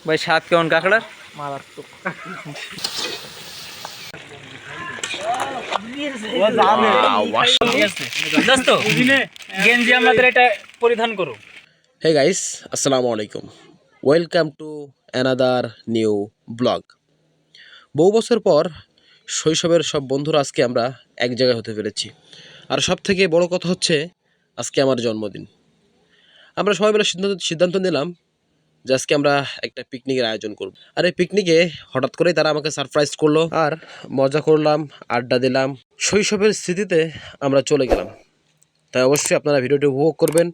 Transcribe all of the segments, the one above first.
ভাই স্বাদ কেমন কাঁকড়ার? মারাত্মক। গেঞ্জি আমাদের এটা পরিধান করো। হে গাইস, আসসালামু আলাইকুম। Welcome to another new blog. বহু বছর পর শৈশবের সব বন্ধুরা আজকে আমরা এক জায়গায় হতে পেরেছি। আর সব থেকে বড় কথা হচ্ছে আজকে আমার জন্মদিন। আমরা সবাই মিলে সিদ্ধান্ত নিলাম যে আজকে আমরা একটা পিকনিকের আয়োজন করব। আর এই পিকনিকে হঠাৎ করেই তারা আমাকে সারপ্রাইজ করলো, আর মজা করলাম, আড্ডা দিলাম, শৈশবের স্মৃতিতে আমরা চলে গেলাম। তাই অবশ্যই আপনারা ভিডিওটি উপভোগ করবেন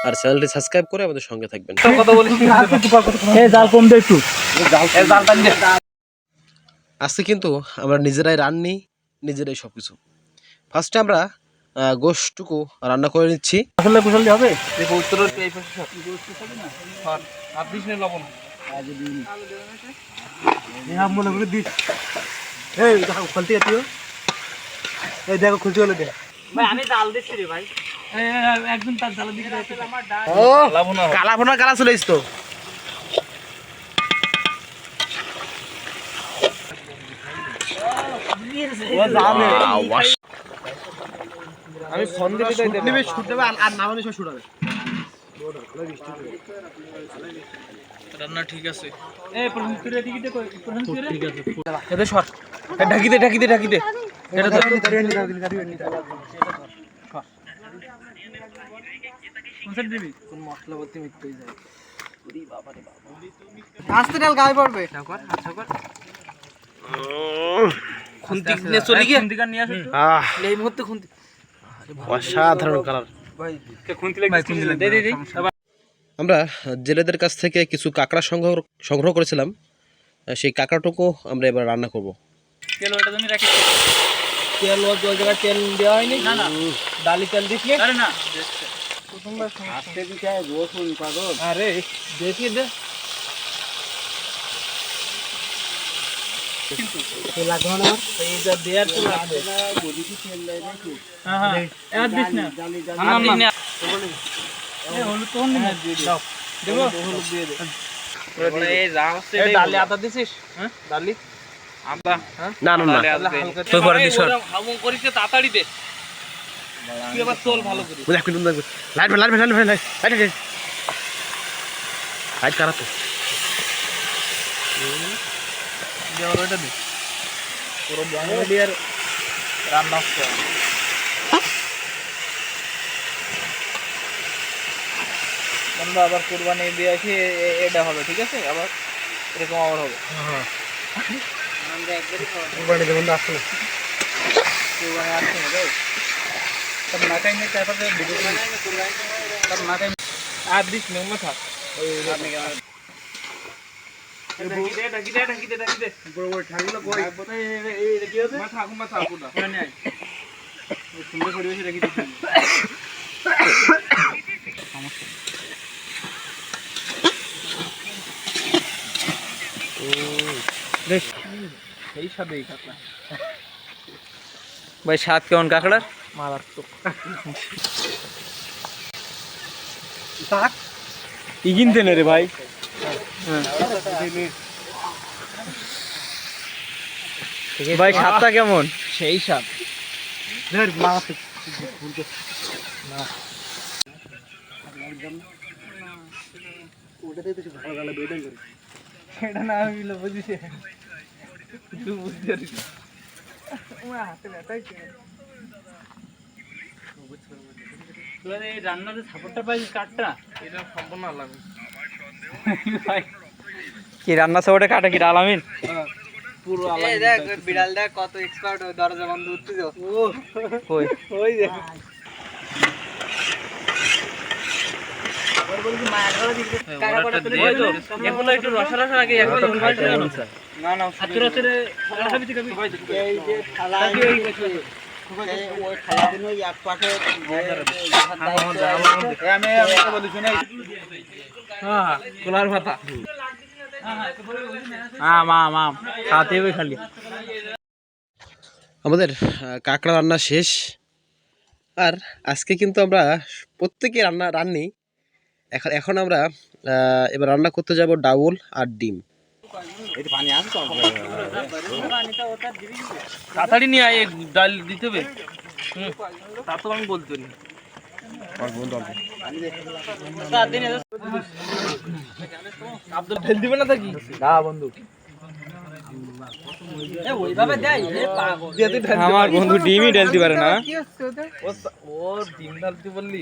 আর চ্যানেলটি সাবস্ক্রাইব করে আমাদের সঙ্গে থাকবেন। আজকে কিন্তু আমরা নিজেরাই রান্নি, নিজেরাই সবকিছু। ফার্স্টে আমরা গোশটুকু রান্না করে নিচ্ছি। আসলে কুশল হবে দেখো খুলতে হলে দেখ ভাই, আমি জাল দিচ্ছি রে ভাই। একজন তার জাল দিকে কালা ভোনা কালা চলে এসতো। আমি ফোন দিতে চাই দেবে, শুট দেবে আর না হলে শুট হবে। রান্না ঠিক আছে। এই প্রথম তুই এদিকে দে, প্রথম তুই ঠিক আছে। এটা শট, ঢাকি দে ঢাকি দে ঢাকি দে। এটা তো দাঁড়িয়ে নি কোনটা দিবি? কোন মশলা বলতে মিটতেই যায়। ওরে বাবা রে বাবা, আস্তে ডাল গায়ে পড়বে। না কর, আচ্ছা কর। খুন্তি নে চলে গিয়ে খুন্তি কান নিয়ে আসো। এই মুহূর্তে খুন্তি। অসাধারণ কালার ভাই, কে খুন্তি লাগবে? দে দে দে। আমরা জেলেদের কাছ থেকে কিছু কাঁকড়া সংগ্রহ করেছিলাম। সেই কাঁকড়াটুকু আমরা এবার রান্না করব। তেল ওটা জন্য রাখিস। তেল ওই জায়গায় তেল দেওয়া হয়নি। না না, ডালি তেল দিস নি। আরে না, প্রথমবার আস্তে দিতে হয় রসুন পাগল। আরে দেখি দে। কিন্তু তেল লাগবে না, এই যা দেয়ার তো লাগবে না, বডি কি তেল দেয় নাকি? হ্যাঁ হ্যাঁ, আর দিস না। আমি না এই হলুদ তো না দিয়ে দাও। দেবো হলুদ দিয়ে দে। এই রাস্তে ডালি আদা দিছিস? হ্যাঁ ডালি আদা। হ্যাঁ না না না, তুই করে দিছ। হামু করিস তাড়াতাড়ি দে। তুই আবার তোল ভালো করে। লাইট করা তো দে ওটা দে। পুরো বাংলাদেশের রান্না হচ্ছে। আমরা আবার কুরবানি দিয়ে আসি, এটা হবে ঠিক আছে, আবার এরকম আবার হবে। হ্যাঁ আমরা একবারই কুরবানি দেব না, আসলে কুরবানি আসছে না রে। তব না কাই নেই, তারপরে ভিডিও কুরবানি তব না কাই আর দিস নেই মাথা ওই আপনি ঢাকি দে বড় ঠাকুলা কই বতে এই কি হবে মাথা পুরা মানে আই সুন্দর পরিবেশে রেখে দিচ্ছি। দেখ এই সাথে এই কাঁকড়া। ভাই স্বাদ কেমন কাঁকড়ার? মারাত্মক। তাক কি কিনতে নে রে ভাই? ভাই স্বাদটা কেমন? সেই স্বাদ। ধর মাছ না ওটাতে তো ভালো গেল বেডন করে। এটা না হইলো বুঝিস তুই বুঝতে পারিস। ওই হাতে ব্যথাই ছিল। তোর এই রান্নাতে সাপোর্টটা পাইছিস কাটটা? এটা সম্পূর্ণ আলাদা ভাই। কি রান্না সাপোর্টে কাটা কি আলামিন? পুরো আলাদা। এই দেখ বিড়াল দেখ কত এক্সপার্ট, ওই দরজা বন্ধ করতে যাও। ও কই ওই দেখ বলবি মায়া ধরে দিতে কাটা কাটা তুলে দিও। এগুলো একটু রসা রসা লাগে, এগুলো ভাই জানো না না আতরে আতরে রসা বিতে কবি। এই যে থালা এই ওই থালা দিন ওই এক পাশে আমি বলি শুনে। হ্যাঁ কোলার ভাতা। হ্যাঁ মাম খাতে হবে খালি। আমাদের কাঁকড়া রান্না শেষ। আর আজকে কিন্তু আমরা প্রত্যেকে রান্নি। এখন আমরা এবার রান্না করতে যাব ডাউল আর ডিম। তাড়াতাড়ি নিয়ে আয়, ডাল দিতে হবে। তা তো আমি বলতে পারি। আব্দুল ঢেল দিবে না থাকি না বন্ধু, ওইভাবে দেয় আমার বন্ধু ডিমই ঢেলতে পারে না। ও ডিম ঢালতে বললি,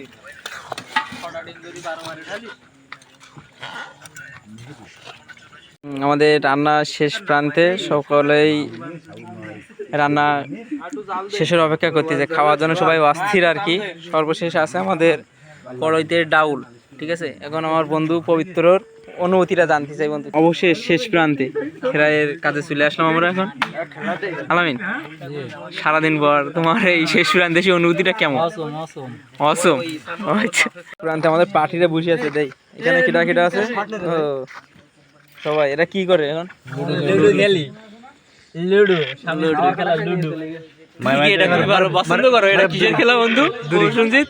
আমাদের রান্না শেষ প্রান্তে, সকলেই রান্না শেষের অপেক্ষা করতেছে, খাওয়ার জন্য সবাই অস্থির আর কি। সর্বশেষ আছে আমাদের কড়াইতে ডাউল, ঠিক আছে। এখন আমার বন্ধু পবিত্রর অনুভূতিটা জানতে চাই বন্ধু। অবশ্যই শেষ প্রান্তে খেলার কাজে চলে আসলাম আমরা এখন। আলামিন, সারাদিন পর তোমার এই শেষ প্রান্তে সেই অনুভূতিটা কেমন? অসম। আচ্ছা, প্রান্তে আমাদের পার্টিরা বসে আছে, দেই এখানে কিটা কিটা আছে। ও সবাই এরা কি করে এখন? লুডো খেলি, লুডো খেলা, লুডো। এটা কি ভালো পছন্দ করো? এটা কিসের খেলা বন্ধু? সঞ্জিত,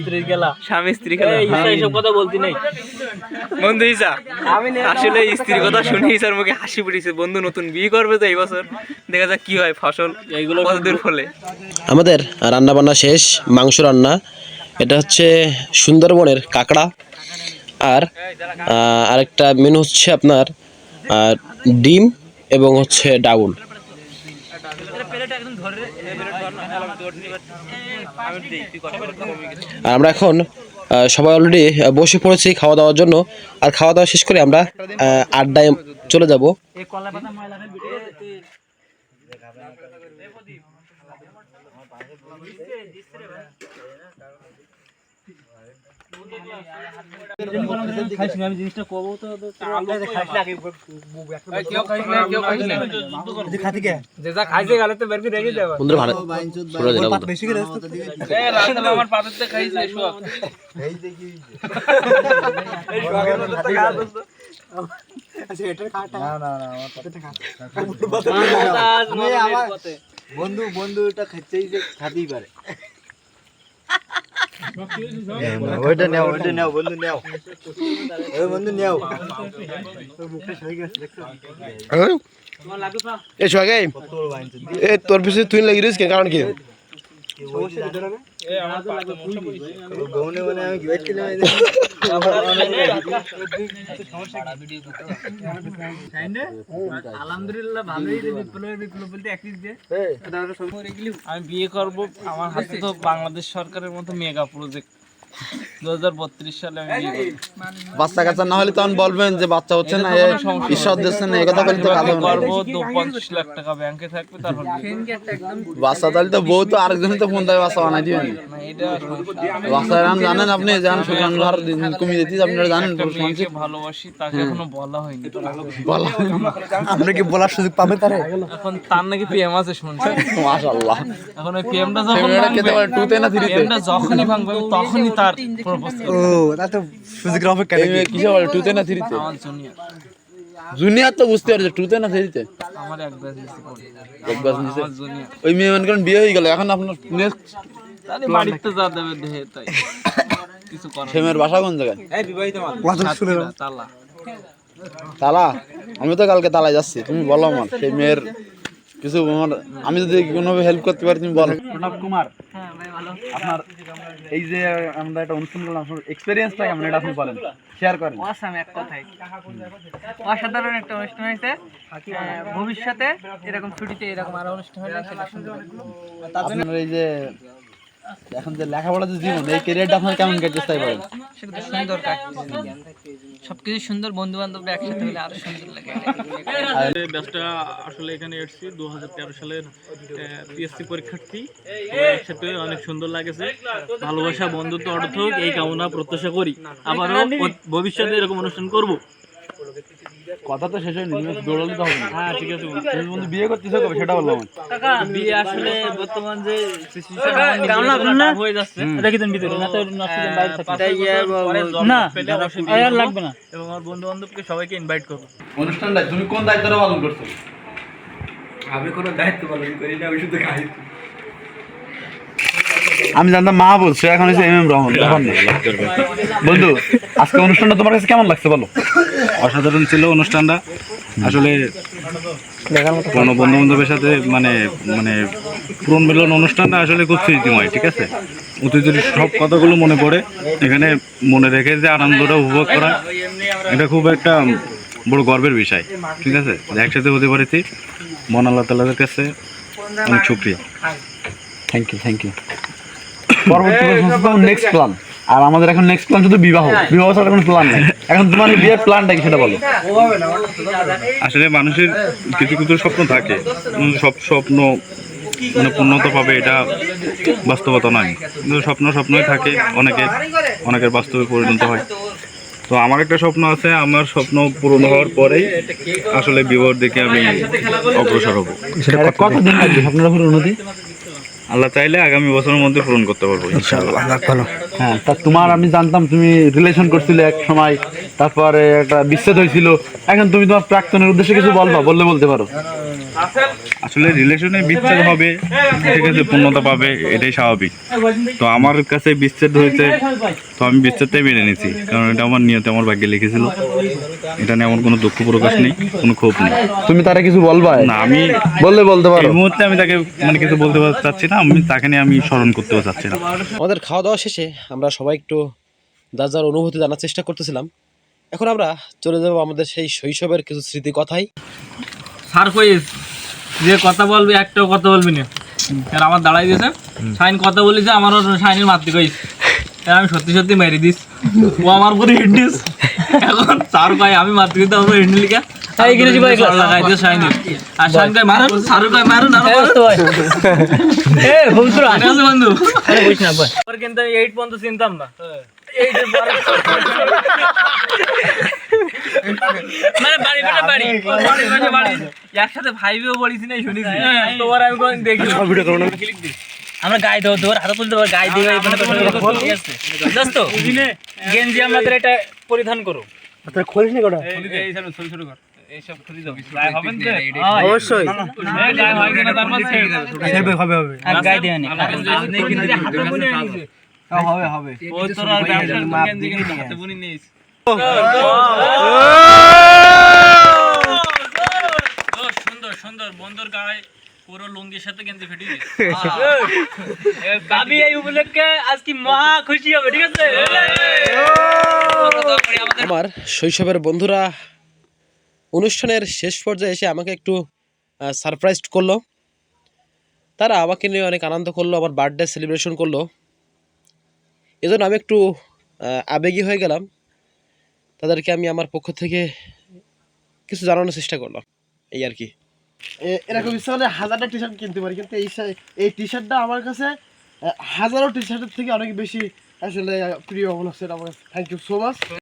স্ত্রীর খেলা, স্বামী স্ত্রী খেলা। এইসব কথা বলতে নেই বন্ধু ইসা, আসলে স্ত্রীর কথা শুনে ইসার মুখে হাসি পড়েছে। বন্ধু নতুন বিয়ে করবে তো এই বছর, দেখা যাক কি হয়, ফসল এইগুলো কতদূর ফলে। আমাদের রান্না বান্না শেষ, মাংস রান্না। এটা হচ্ছে সুন্দরবনের কাঁকড়া, আর আরেকটা মেনু হচ্ছে আপনার ডিম এবং হচ্ছে ডাউল। আর আমরা এখন সবাই অলরেডি বসে পড়েছি খাওয়া দাওয়ার জন্য। আর খাওয়া দাওয়া শেষ করে আমরা আড্ডায় চলে যাব। আমি জিনিসটা করবো তো যে যা খাইছে গালে তো বের করে রেখে দেবো। বন্ধুরা ভালো ছোট দিলাম আমার পাতাতে খাইছে সব। বন্ধু বন্ধুটা খাতেই পারে। ওইটা নেও বন্ধু নেও, ওই বন্ধু নেও। তোর পিছনে তুই লাগি রিস কারণ কি? আলহামদুলিল্লাহ ভালোই। আমি বিয়ে করবো, আমার হাতে তো বাংলাদেশ সরকারের মতো মেগা প্রজেক্ট। 2032 সালে আমি বিয়ে করবো। বাচ্চা কাচ্চা না হলে তখন বলবেন যে বাচ্চা হচ্ছে না, ঈশ্বর দিচ্ছেন না, এই কথা বলতে আমি করবো 50 লাখ টাকা ব্যাংকে থাকবে, তারপর বাচ্চা তাহলে তো বউ তো আরেকজন তো ফোন দেয় বাচ্চা বানাই দিবেন। বাচ্চা রান জানেন আপনি, জান সুখান ঘর কমিয়ে দিতে আপনারা জানেন। মেয়েকে ভালোবাসি, তাকে এখনো বলা হয়নি। বলা আপনি কি বলার সুযোগ পাবে তারে? এখন তার নাকি প্রেম আছে শুনছি। মাশাআল্লাহ। এখন ওই প্রেমটা যখন খেতে পারে 2 তে না 3 তে? প্রেমটা যখনই ভাঙবে তখনই তার প্রপোজ করব। ও তা তো সুযোগের অপেক্ষা নাকি? কিসে বলে 2 তে না 3 তে? আমার জুনিয়র। জুনিয়র তো বুঝতে পারছে 2 তে না 3 তে? আমার এক ব্যাচ নিচে পড়ে। এক ব্যাচ নিচে? আমার জুনিয়র। ওই মেয়ে মনে করেন বিয়ে হয়ে গেল, এখন আপনার নেক্সট তাহলে বাড়িতে যা দেবে দেহে তাই কিছু করার সেমের বাসা কোন জায়গায়? নেই। তালা তালা? আমি তো কালকে তালায় যাচ্ছি, তুমি বলো আমার সেই মেয়ের কিছু। আমি যদি কোনোভাবে হেল্প করতে পারি তুমি বলো। প্রণব কুমার, হ্যাঁ ভাই ভালো। আপনার এই যে আমরা একটা অনুষ্ঠান করলাম, আপনার এক্সপেরিয়েন্সটা কেমন এটা আপনি বলেন, শেয়ার করেন। অসাম এক কথায় অসাধারণ একটা অনুষ্ঠান হয়েছে। ভবিষ্যতে এরকম ছুটিতে এরকম আরো অনুষ্ঠান হলে সেটা সুন্দর। আপনার এই যে এখন যে লেখাপড়া যে জীবন, এই ক্যারিয়ারটা আপনার কেমন কাটতে চাই বলেন? সেটা সুন্দর কাটছে, সবকিছু সুন্দর। বন্ধু বান্ধবরা একসাথে হলে আরো সুন্দর লাগে। ব্যাচটা আসলে এখানে এসেছি 2013 সালের পিএসসি পরীক্ষার্থী। একসাথে অনেক সুন্দর লাগেছে। ভালোবাসা বন্ধুত্ব অটুট হোক এই কামনা প্রত্যাশা করি। আবারও ভবিষ্যতে এরকম অনুষ্ঠান করব। কথা তো শেষ হয়নি, দৌড়ালে তো হবে না। হ্যাঁ ঠিক আছে। তুমি বন্ধু বিয়ে করতেছো কবে সেটা বললাম। বিয়ে আসলে বর্তমান যে হয়ে যাচ্ছে এটা কি তুমি ভিতরে না তো না আর লাগবে না। এবং আমার বন্ধু বান্ধবকে সবাইকে ইনভাইট করব। অনুষ্ঠানটা তুমি কোন দায়িত্বটা পালন করছো? আমি কোনো দায়িত্ব পালন করি না, আমি শুধু খাই। আমি জানতাম মাহবুব, সে এখন হচ্ছে MM রহমান। তখন না। বন্ধু, আজকে অনুষ্ঠানটা তোমার কাছে কেমন লাগছে বলো? অসাধারণ ছিল অনুষ্ঠানটা। আসলে কোনো বন্ধু বান্ধবের সাথে মানে মানে পুরন মিলন অনুষ্ঠানটা আসলে খুব স্মৃতিময়, ঠিক আছে। অতীতের সব কথাগুলো মনে পড়ে, এখানে মনে রেখে যে আনন্দটা উপভোগ করা, এটা খুব একটা বড় গর্বের বিষয়, ঠিক আছে। যে একসাথে হতে পারেছি, মন আল্লাহ তাআলার কাছে অনেক শুকরিয়া। Thank you. পরবর্তী নেক্সট প্ল্যান, আর আমাদের এখন নেক্সট প্ল্যান শুধু বিবাহ ছাড়া কোনো প্ল্যান নাই। এখন তোমার বিয়ের প্ল্যানটা কি সেটা বলো। আসলে মানুষের কিছু কিছু স্বপ্ন থাকে, সব স্বপ্ন মানে পূর্ণতা পাবে এটা বাস্তবতা নয়, কিন্তু স্বপ্নই থাকে, অনেকের বাস্তবে পরিণত হয়। তো আমার একটা স্বপ্ন আছে, আমার স্বপ্ন পূরণ হওয়ার পরেই আসলে বিবাহের দিকে আমি অগ্রসর হব। কতদিন লাগবে স্বপ্নটা পূরণ হতে? আল্লাহ চাইলে আগামী বছরের মধ্যে পূরণ করতে পারবো ইনশাআল্লাহ। হ্যাঁ, তা তোমার আমি জানতাম তুমি রিলেশন করছিলে এক সময়, তারপরে একটা বিচ্ছেদ হয়েছিল। এখন তুমি তোমার প্রাক্তনের উদ্দেশ্যে কিছু বললে বলতে পারো। আসলে রিলেশনে বিচ্ছেদ হবে, ঠিক আছে, পূর্ণতা পাবে, এটাই স্বাভাবিক। তো আমার কাছে বিচ্ছেদ হয়েছে, তো আমি বিচ্ছেদটাই মেনে নিয়েছি, কারণ এটা আমার নিয়তে, আমার ভাগ্যে লিখেছিল। এটা নিয়ে আমার কোনো দুঃখ প্রকাশ নেই, কোনো ক্ষোভ নেই। তুমি তারা কিছু বলবা না, আমি বলতে পারো। এই মুহূর্তে আমি তাকে মানে কিছু বলতে চাচ্ছি না, আমি তাকে নিয়ে আমি স্মরণ করতেও চাচ্ছি না। আমাদের খাওয়া দাওয়া শেষে আমরা সবাই একটু যার অনুভূতি জানার চেষ্টা করতেছিলাম। এখন আমরা চলে যাব আমাদের সেই শৈশবের কিছু স্মৃতি কথাই। স্যার কইস যে কথা বলবি, একটাও কথা বলবি না। আর আমার দাঁড়াই দিয়েছে, শাইন কথা বলিছে, আমারও শাইনের মারতে কইস। আমি সত্যি মেরে দিস, ও আমার উপরে হিট দিস। এখন স্যার কয় আমি মারতে দিতে আমার হিট লিখা লাগাই দিয়ে শাইন, আর শাইন কয় মারেন, স্যার কয় মারেন, বন্ধু কিন্তু 8 পর্যন্ত চিনতাম না। মানে বাড়ি একসাথে ভাইবেও বলিস না, শুনিস তোমার আমি কোন দেখি আমরা গায়ে দেবো, তোর হাতে তুলতে পারবো, গায়ে দিয়ে দোস্ত গেঞ্জি আমাদের এটা পরিধান করো। খোলিস নি কটা? ছোট কর, এইসব খুলি দাও, গায়ে হবে না অবশ্যই, গায়ে হয় কিনা তারপর হবে গায়ে দিয়ে নি হবে ও তোর আর ব্যবসার গেঞ্জি কিনে হাতে বুনি নিস। সুন্দর বন্ধুর গায়ে পুরো লুঙ্গির সাথে গেঞ্জি ফেটে দিয়েছে। গাবি এই উপলক্ষে আজকে মহা খুশি হবে, ঠিক আছে। আমার শৈশবের বন্ধুরা অনুষ্ঠানের শেষ পর্যায়ে এসে আমাকে একটু সারপ্রাইজ করলো। তারা আমাকে নিয়ে অনেক আনন্দ করলো, আমার বার্থডে সেলিব্রেশন করলো। এজন্য আমি একটু আবেগী হয়ে গেলাম। তাদেরকে আমি আমার পক্ষ থেকে কিছু জানানোর চেষ্টা করলাম, এই আর কি। এরকম ইচ্ছা হলে 1000টা টি শার্ট কিনতে পারি, কিন্তু এই টি শার্টটা আমার কাছে হাজারো টি শার্টের থেকে অনেক বেশি আসলে প্রিয় মনে হচ্ছে। Thank you so much.